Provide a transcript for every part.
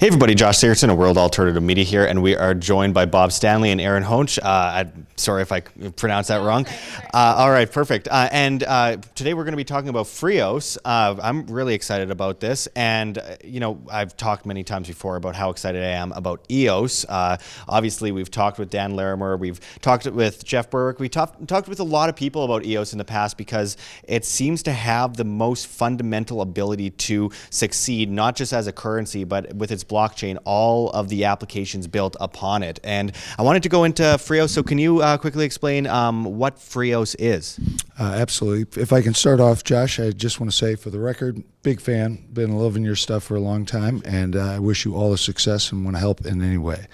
Hey everybody, Josh Sigurdson of World Alternative Media here, and we are joined by Bob Stanley and Erin Hoensch. Sorry if I pronounced that wrong. All right, perfect. And today we're going to be talking about Freos. I'm really excited about this, and I've talked many times before about how excited I am about EOS. Obviously, we've talked with Dan Larimer, we've talked with Jeff Berwick, we talked with a lot of people about EOS in the past because it seems to have the most fundamental ability to succeed, not just as a currency, but with its blockchain, all of the applications built upon it. And I wanted to go into Freos, so can you quickly explain what Freos is? Absolutely. If I can start off, Josh, I just want to say for the record, big fan, been loving your stuff for a long time, and I wish you all the success and want to help in any way.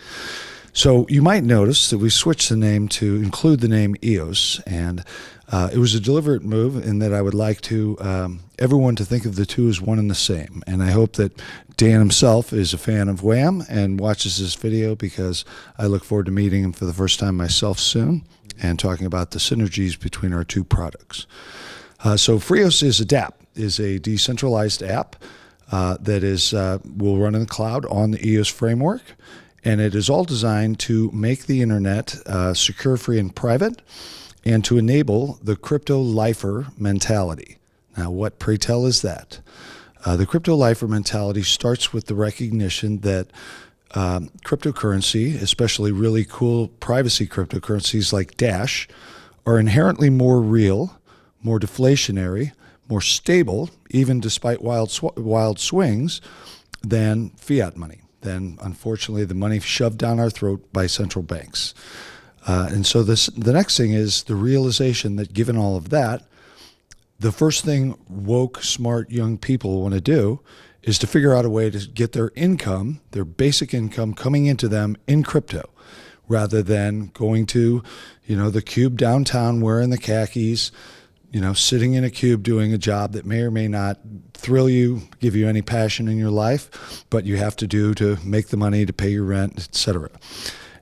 So you might notice that we switched the name to include the name EOS, and it was a deliberate move in that I would like to everyone to think of the two as one and the same. And I hope that Dan himself is a fan of Wham and watches this video, because I look forward to meeting him for the first time myself soon and talking about the synergies between our two products. So Freos is a DApp, is a decentralized app that is will run in the cloud on the EOS framework. And it is all designed to make the internet secure, free, and private, and to enable the crypto lifer mentality. Now, what, pray tell, is that? The crypto lifer mentality starts with the recognition that cryptocurrency, especially really cool privacy cryptocurrencies like Dash, are inherently more real, more deflationary, more stable, even despite wild swings, than fiat money, than, unfortunately, the money shoved down our throat by central banks. And so the next thing is the realization that, given all of that, the first thing woke, smart young people want to do is to figure out a way to get their income, their basic income, coming into them in crypto, rather than going to, the cube downtown wearing the khakis, sitting in a cube doing a job that may or may not thrill you, give you any passion in your life, but you have to do to make the money to pay your rent, etc.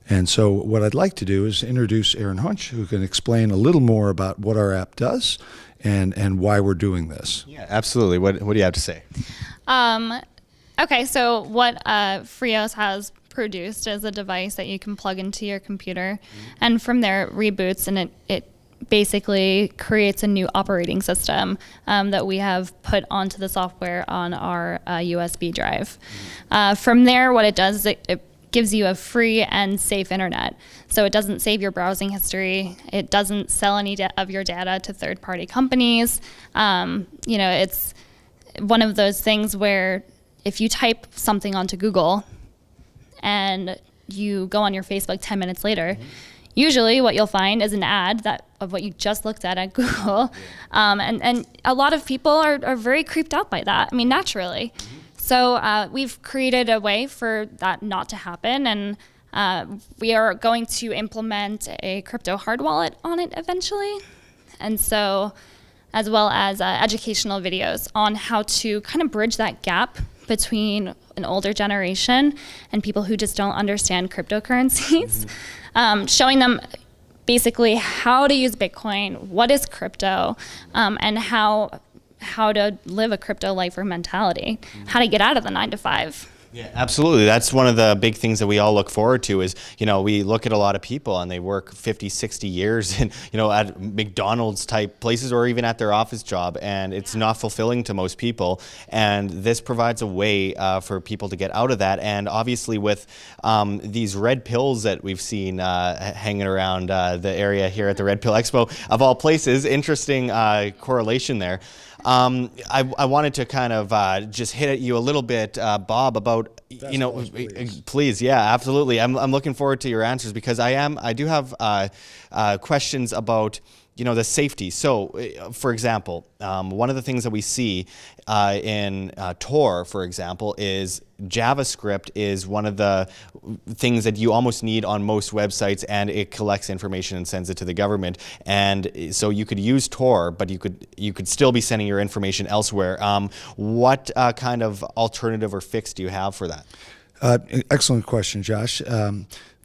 And so what I'd like to do is introduce Erin Hoensch, who can explain a little more about what our app does and why we're doing this. Yeah, absolutely. What do you have to say? Okay, so what Freos has produced is a device that you can plug into your computer, and from there it reboots, and it basically creates a new operating system that we have put onto the software on our USB drive. From there, what it does is it gives you a free and safe internet. So it doesn't save your browsing history. It doesn't sell any of your data to third-party companies. It's one of those things where if you type something onto Google and you go on your Facebook 10 minutes later, usually what you'll find is an ad of what you just looked at Google. And a lot of people are very creeped out by that, naturally. So we've created a way for that not to happen, and we are going to implement a crypto hard wallet on it eventually. And so, as well as educational videos on how to kind of bridge that gap between an older generation and people who just don't understand cryptocurrencies, showing them basically how to use Bitcoin, what is crypto, and how to live a crypto lifer mentality, how to get out of the 9-to-5. Yeah, absolutely. That's one of the big things that we all look forward to is, we look at a lot of people and they work 50, 60 years in, at McDonald's type places or even at their office job, and it's not fulfilling to most people. And this provides a way for people to get out of that. And obviously with these red pills that we've seen hanging around the area here at the Red Pill Expo, of all places, interesting correlation there. I wanted to kind of just hit at you a little bit, Bob, about, please, yeah, absolutely. I'm looking forward to your answers, because I do have questions about, the safety. So, for example, one of the things that we see in Tor, for example, is JavaScript is one of the things that you almost need on most websites, and it collects information and sends it to the government. And so you could use Tor, but you could still be sending your information elsewhere. What kind of alternative or fix do you have for that? Excellent question, Josh.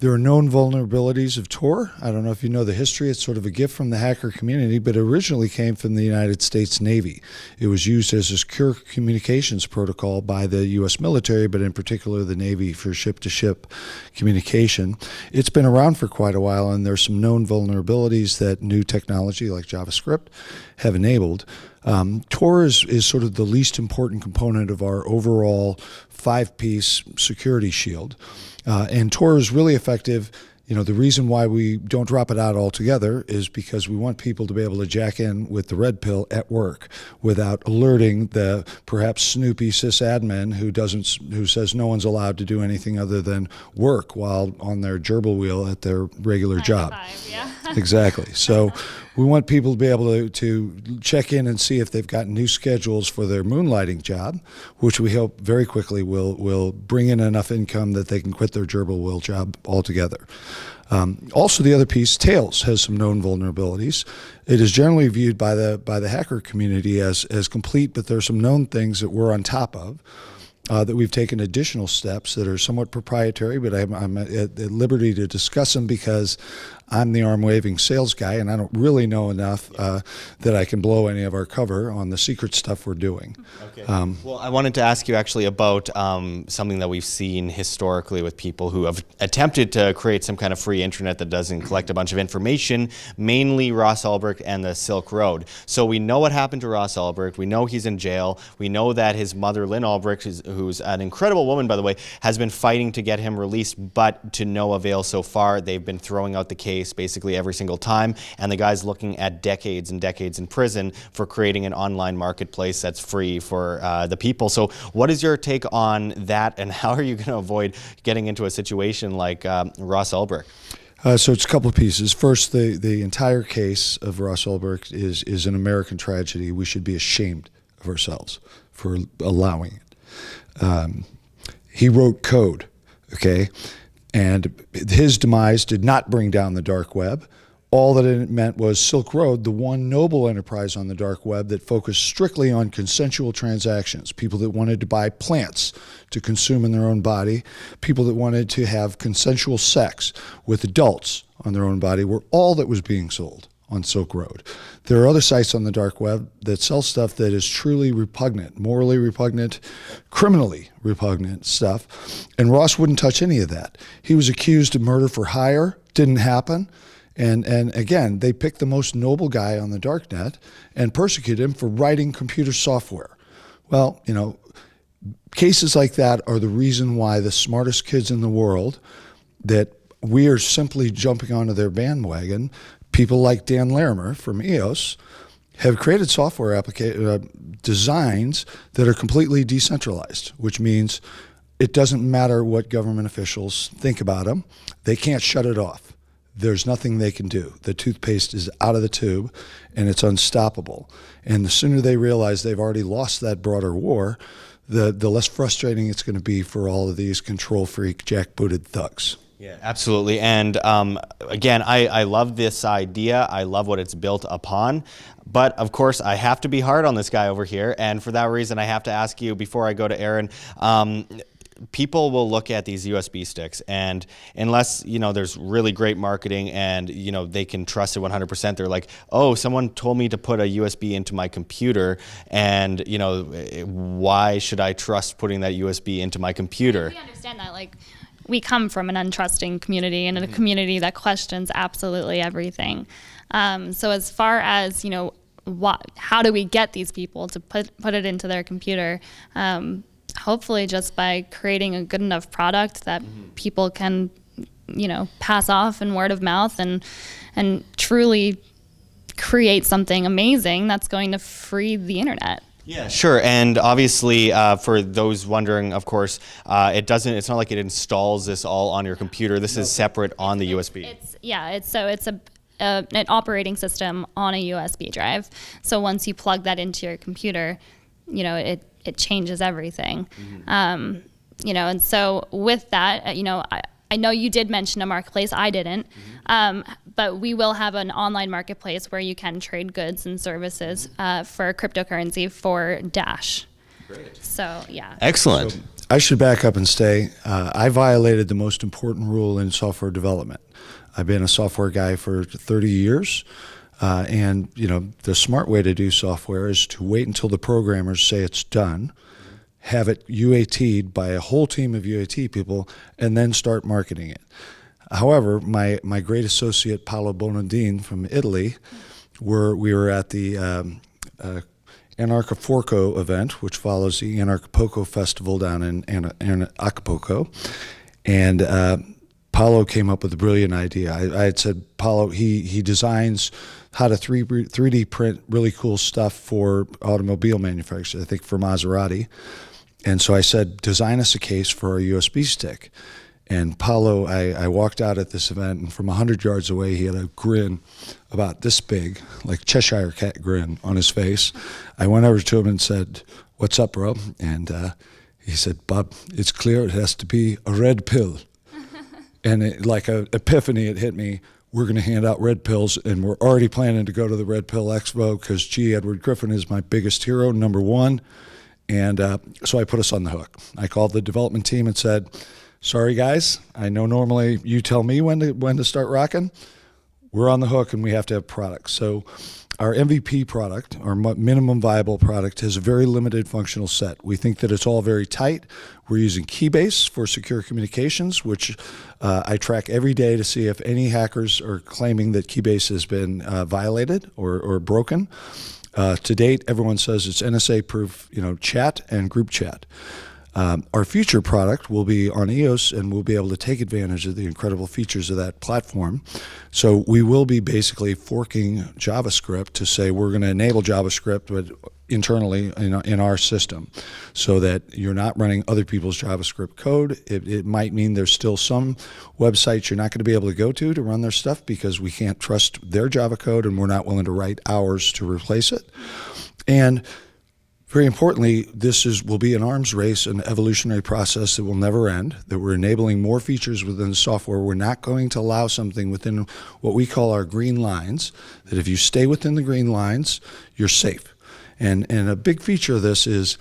There are known vulnerabilities of Tor. I don't know if you know the history. It's sort of a gift from the hacker community, but it originally came from the United States Navy. It was used as a secure communications protocol by the U.S. military, but in particular the Navy for ship-to-ship communication. It's been around for quite a while, and there's some known vulnerabilities that new technology like JavaScript have enabled. Tor is sort of the least important component of our overall 5-piece security shield. And Tor is really effective. The reason why we don't drop it out altogether is because we want people to be able to jack in with the red pill at work without alerting the perhaps snoopy sysadmin who says no one's allowed to do anything other than work while on their gerbil wheel at their regular job. 5, yeah. Exactly. So we want people to be able to check in and see if they've got new schedules for their moonlighting job, which we hope very quickly will bring in enough income that they can quit their gerbil wheel job altogether. Also, the other piece, Tails, has some known vulnerabilities. It is generally viewed by the hacker community as complete, but there are some known things that we're on top of. That we've taken additional steps that are somewhat proprietary, but I'm at liberty to discuss them because I'm the arm-waving sales guy, and I don't really know enough that I can blow any of our cover on the secret stuff we're doing. Okay. Well, I wanted to ask you actually about something that we've seen historically with people who have attempted to create some kind of free internet that doesn't collect a bunch of information, mainly Ross Ulbricht and the Silk Road. So we know what happened to Ross Ulbricht. We know he's in jail. We know that his mother, Lynn Ulbricht, who's an incredible woman, by the way, has been fighting to get him released, but to no avail so far. They've been throwing out the case basically every single time, and the guy's looking at decades and decades in prison for creating an online marketplace that's free for the people. So what is your take on that, and how are you going to avoid getting into a situation like Ross Ulbricht? So it's a couple of pieces. First, the entire case of Ross Ulbricht is an American tragedy. We should be ashamed of ourselves for allowing it. He wrote code, okay? And his demise did not bring down the dark web. All that it meant was Silk Road, the one noble enterprise on the dark web that focused strictly on consensual transactions, people that wanted to buy plants to consume in their own body, people that wanted to have consensual sex with adults on their own body, were all that was being sold on Silk Road. There are other sites on the dark web that sell stuff that is truly repugnant, morally repugnant, criminally repugnant stuff, and Ross wouldn't touch any of that. He was accused of murder for hire, didn't happen, and again, they picked the most noble guy on the darknet and persecuted him for writing computer software. Well, cases like that are the reason why the smartest kids in the world, that we are simply jumping onto their bandwagon. People like Dan Larimer from EOS have created software designs that are completely decentralized, which means it doesn't matter what government officials think about them. They can't shut it off. There's nothing they can do. The toothpaste is out of the tube, and it's unstoppable. And the sooner they realize they've already lost that broader war, the less frustrating it's going to be for all of these control freak, jackbooted thugs. Yeah, absolutely. And again, I love this idea. I love what it's built upon. But of course, I have to be hard on this guy over here. And for that reason, I have to ask you, before I go to Erin, people will look at these USB sticks, and unless there's really great marketing and they can trust it 100%, they're like, oh, someone told me to put a USB into my computer, and why should I trust putting that USB into my computer? We understand that, we come from an untrusting community and a community that questions absolutely everything. So as far as how do we get these people to put it into their computer? Hopefully just by creating a good enough product that people can, pass off in word of mouth and truly create something amazing that's going to free the internet. Yeah, sure. And obviously, for those wondering, of course, it's not like it installs this all on your computer. This is separate on the USB. It's an operating system on a USB drive. So once you plug that into your computer, it changes everything. And so with that, I know you did mention a marketplace. I didn't. But we will have an online marketplace where you can trade goods and services for cryptocurrency for Dash. Great. So, yeah. Excellent. I should back up and say I violated the most important rule in software development. I've been a software guy for 30 years. And, the smart way to do software is to wait until the programmers say it's done, have it UAT'd by a whole team of UAT people, and then start marketing it. However, my great associate, Paolo Bonadine from Italy, we were at the Anarchaforco event, which follows the Anarchapoco festival down in Acapulco. And Paolo came up with a brilliant idea. I had said, Paolo, he designs how to 3D print really cool stuff for automobile manufacturers, I think for Maserati. And so I said, design us a case for our USB stick. And Paolo, I walked out at this event, and from 100 yards away, he had a grin about this big, like Cheshire Cat grin on his face. I went over to him and said, "What's up, bro?" And he said, "Bob, it's clear it has to be a red pill." And like an epiphany, it hit me. We're going to hand out red pills, and we're already planning to go to the Red Pill Expo because G. Edward Griffin is my biggest hero, number one. And so I put us on the hook. I called the development team and said, "Sorry, guys. I know normally you tell me when to start rocking. We're on the hook, and we have to have products." So our MVP product, our minimum viable product, has a very limited functional set. We think that it's all very tight. We're using Keybase for secure communications, which I track every day to see if any hackers are claiming that Keybase has been violated or broken. To date, everyone says it's NSA-proof, chat and group chat. Our future product will be on EOS, and we'll be able to take advantage of the incredible features of that platform. So we will be basically forking JavaScript to say we're going to enable JavaScript, but internally in our system, so that you're not running other people's JavaScript code. It might mean there's still some websites you're not going to be able to go to run their stuff because we can't trust their Java code, and we're not willing to write ours to replace it. And very importantly, will be an arms race, an evolutionary process that will never end, that we're enabling more features within the software. We're not going to allow something within what we call our green lines, that if you stay within the green lines, you're safe. And a big feature of this is,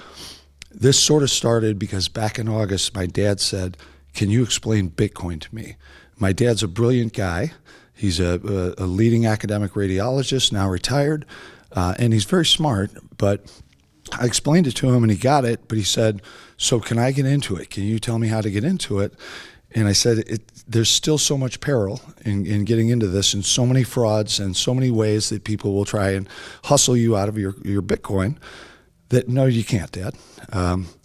this sort of started because back in August, my dad said, "Can you explain Bitcoin to me?" My dad's a brilliant guy. He's a leading academic radiologist, now retired, and he's very smart, but I explained it to him and he got it, but he said, "So can I get into it? Can you tell me how to get into it?" And I said, there's still so much peril in getting into this, and so many frauds and so many ways that people will try and hustle you out of your Bitcoin, that no, you can't, Dad.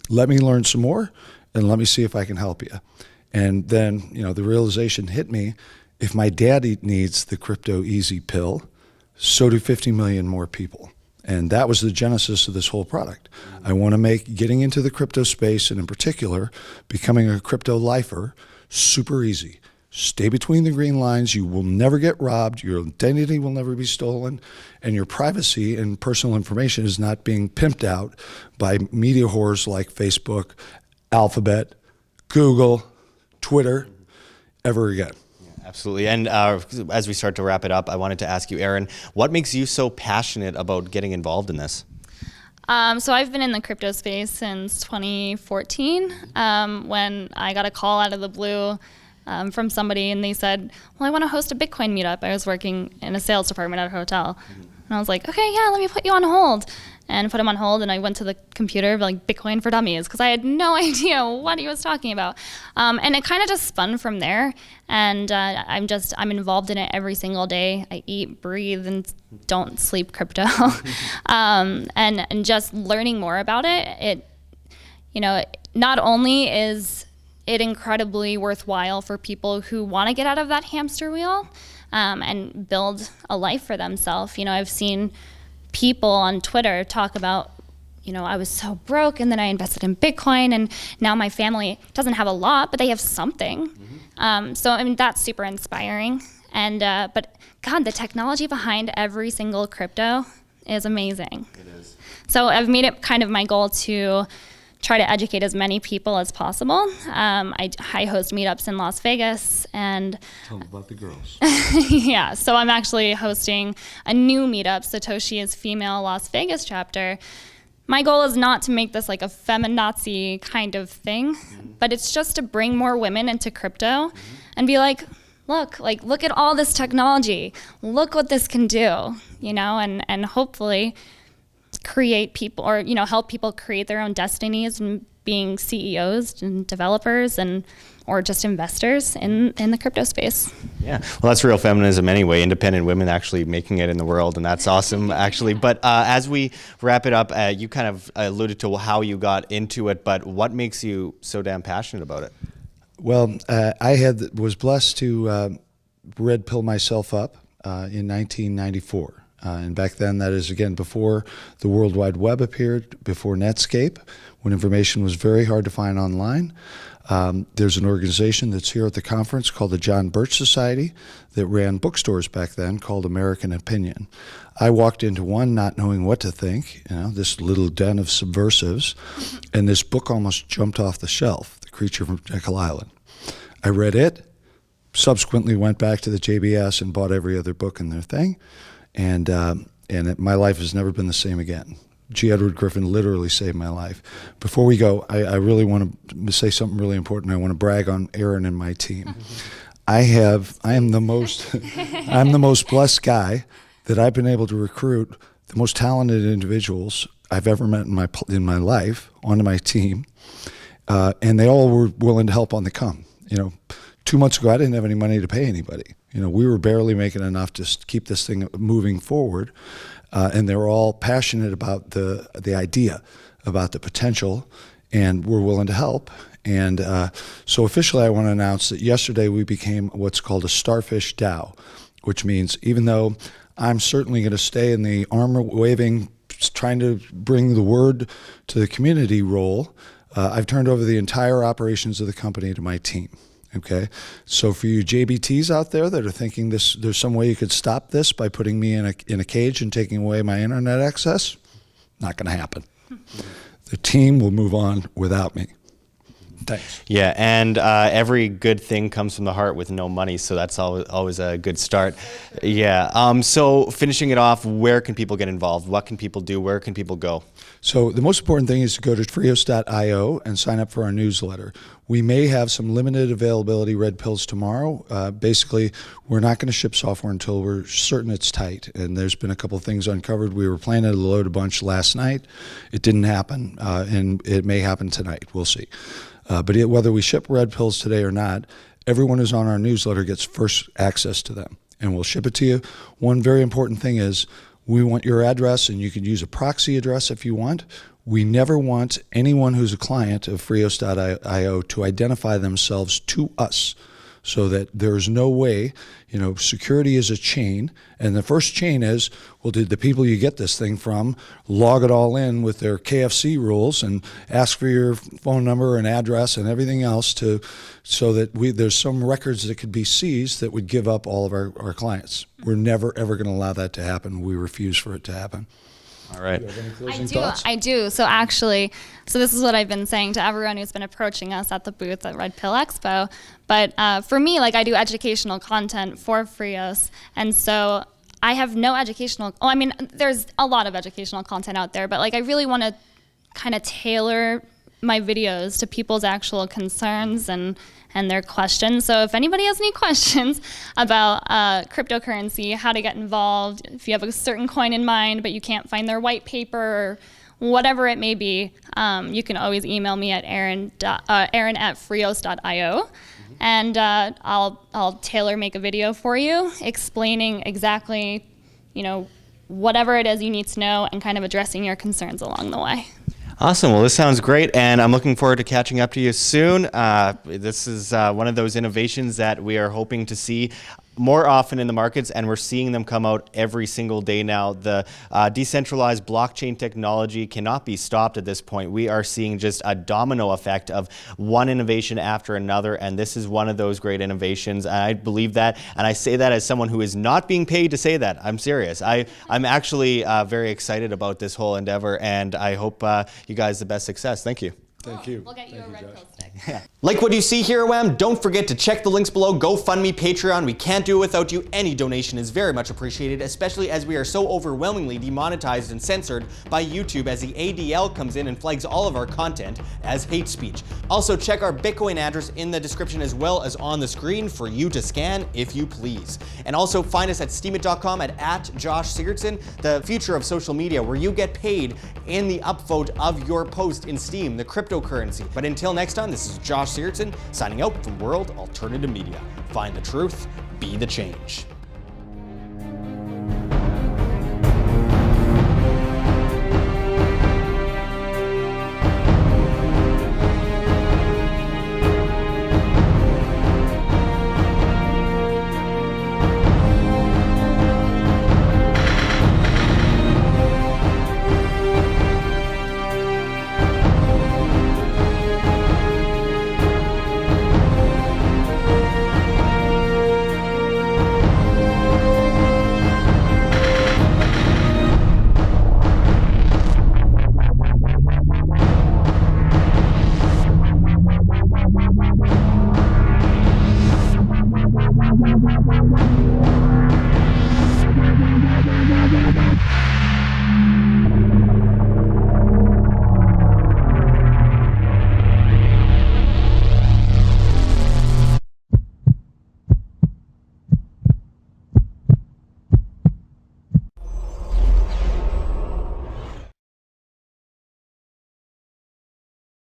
Let me learn some more and let me see if I can help you. And then, the realization hit me, if my dad needs the crypto easy pill, so do 50 million more people. And that was the genesis of this whole product. I want to make getting into the crypto space, and in particular, becoming a crypto lifer, super easy. Stay between the green lines. You will never get robbed. Your identity will never be stolen. And your privacy and personal information is not being pimped out by media whores like Facebook, Alphabet, Google, Twitter, ever again. Absolutely. And as we start to wrap it up, I wanted to ask you, Erin, what makes you so passionate about getting involved in this? So I've been in the crypto space since 2014, when I got a call out of the blue from somebody, and they said, "Well, I want to host a Bitcoin meetup." I was working in a sales department at a hotel. And I was like, "Okay, yeah, let me put you on hold." And put him on hold, and I went to the computer, like, Bitcoin for Dummies, because I had no idea what he was talking about. And it kind of just spun from there. And I'm involved in it every single day. I eat, breathe, and don't sleep crypto. And just learning more about it, not only is it incredibly worthwhile for people who want to get out of that hamster wheel and build a life for themselves. I've seen people on Twitter talk about, I was so broke, and then I invested in Bitcoin, and now my family doesn't have a lot, but they have something. So that's super inspiring. And but God, the technology behind every single crypto is amazing. It is. So I've made it kind of my goal to try to educate as many people as possible. I host meetups in Las Vegas, and tell them about the girls. yeah, so I'm actually hosting a new meetup, Satoshi is Female Las Vegas chapter, my goal is not to make this like a feminazi kind of thing, but it's just to bring more women into crypto and be like, look at all this technology. Look what this can do, you know, and hopefully create people, or, you know, help people create their own destinies and being CEOs and developers or just investors in the crypto space. Yeah, well, that's real feminism anyway, independent women actually making it in the world, and that's awesome, actually. But as we wrap it up, you kind of alluded to how you got into it, but what makes you so damn passionate about it? Well, was blessed to red pill myself up in 1994. And back then, that is, again, before the World Wide Web appeared, before Netscape, when information was very hard to find online. There's an organization that's here at the conference called the John Birch Society that ran bookstores back then called American Opinion. I walked into one not knowing what to think, you know, this little den of subversives, and this book almost jumped off the shelf, The Creature from Jekyll Island. I read it, subsequently went back to the JBS and bought every other book in their thing, and my life has never been the same again. G. Edward Griffin literally saved my life. Before we go, I really want to say something really important. I want to brag on Erin and my team. I am the most I'm the most blessed guy that I've been able to recruit the most talented individuals I've ever met in my life onto my team, and they all were willing to help on the come. You know, 2 months ago I didn't have any money to pay anybody. You know, we were barely making enough to keep this thing moving forward. And they were all passionate about the idea, about the potential, and were willing to help. And so officially I want to announce that yesterday we became what's called a Starfish DAO, which means even though I'm certainly going to stay in the arm-waving, trying to bring the word to the community role, I've turned over the entire operations of the company to my team. Okay, so for you JBTs out there that are thinking there's some way you could stop this by putting me in a cage and taking away my internet access, not going to happen. The team will move on without me. Thanks. Yeah, and every good thing comes from the heart with no money, so that's always a good start. Yeah, so finishing it off, where can people get involved? What can people do? Where can people go? So the most important thing is to go to Freos.io and sign up for our newsletter. We may have some limited availability red pills tomorrow. Basically, we're not going to ship software until we're certain it's tight. And there's been a couple of things uncovered. We were planning to load a bunch last night. It didn't happen, and it may happen tonight. We'll see. But whether we ship red pills today or not, everyone who's on our newsletter gets first access to them, and we'll ship it to you. One very important thing is we want your address, and you can use a proxy address if you want. We never want anyone who's a client of Freos.io to identify themselves to us, so that there's no way, you know, security is a chain, and the first chain is, well, did the people you get this thing from log it all in with their KFC rules and ask for your phone number and address and everything else so that there's some records that could be seized that would give up all of our clients. We're never, ever going to allow that to happen. We refuse for it to happen. All right. Do you have any closing thoughts? I do. So actually, this is what I've been saying to everyone who's been approaching us at the booth at Red Pill Expo. But for me, like, I do educational content for Freos, and so I have no educational. Oh, I mean, there's a lot of educational content out there, but like, I really want to kind of tailor my videos to people's actual concerns and their questions. So if anybody has any questions about cryptocurrency, how to get involved, if you have a certain coin in mind but you can't find their white paper or whatever it may be, you can always email me at Erin@freos.io, and I'll tailor make a video for you explaining exactly, you know, whatever it is you need to know and kind of addressing your concerns along the way. Awesome. Well, this sounds great, and I'm looking forward to catching up to you soon. This is one of those innovations that we are hoping to see more often in the markets, and we're seeing them come out every single day now. The decentralized blockchain technology cannot be stopped at this point. We are seeing just a domino effect of one innovation after another, and this is one of those great innovations. I believe that, and I say that as someone who is not being paid to say that. I'm serious. I'm actually very excited about this whole endeavor, and I hope you guys the best success. Thank you. Thank you. We'll get you a red pill stick. Like what you see here, WAM? Don't forget to check the links below. GoFundMe, Patreon. We can't do it without you. Any donation is very much appreciated, especially as we are so overwhelmingly demonetized and censored by YouTube as the ADL comes in and flags all of our content as hate speech. Also, check our Bitcoin address in the description as well as on the screen for you to scan if you please. And also find us at steemit.com at Josh Sigurdson, the future of social media, where you get paid in the upvote of your post in Steem, the cryptocurrency. But until next time, this is Josh Sigurdson signing out from World Alternative Media. Find the truth, be the change.